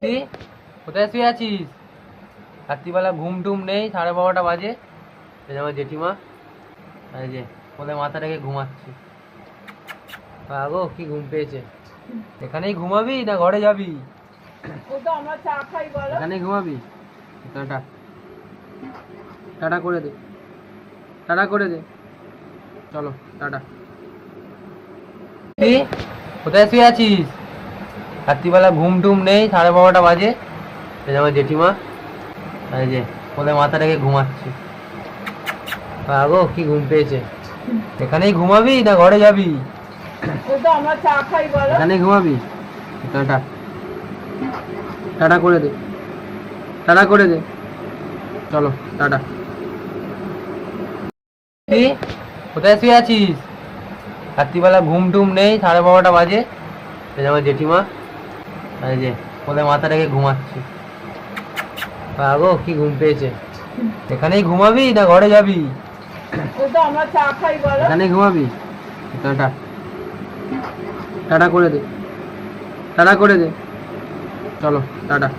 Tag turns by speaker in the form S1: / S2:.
S1: তুই কোথায় শুয়ে আছিস? রাত্রিবেলা ঘুম টুম নেই, 12:30 বাজে। এই যে আমার জেঠিমা, এই যে ওদের মাথা রেখে ঘুমাচ্ছি। আগো কি ঘুম পেয়েছে। এখানেই ঘুমাবি না ঘরে যাবি? এখানেই ঘুমাবি? টাটা টাটা করে দে, টাটা করে দে, চলো টাটা। তুই কোথায় শুয়ে আছিস? রাত্রিবেলা ঘুম টুম নেই, 12:30 বাজে। এই যে আমার জেঠিমা, এই যে ওদের মাথা রেখে ঘুমাচ্ছি। আগো কি ঘুম পেয়েছে। এখানেই ঘুমাবি না ঘরে যাবি? এখানেই ঘুমাবি? টাটা টাটা করে দে, টাটা করে দে, চলো টাটা। তুই কোথায় শুয়ে আছিস? রাত্রিবেলা ঘুম টুম নেই, 12:30 বাজে। এই যে আমার জেঠিমা, এই যে ওদের মাথা রেখে ঘুমাচ্ছি। আগো কি ঘুম পেয়েছে। এখানেই ঘুমাবি না ঘরে যাবি? এখানেই ঘুমাবি? টাটা টাটা করে দে, টাটা করে দে, চলো টাটা।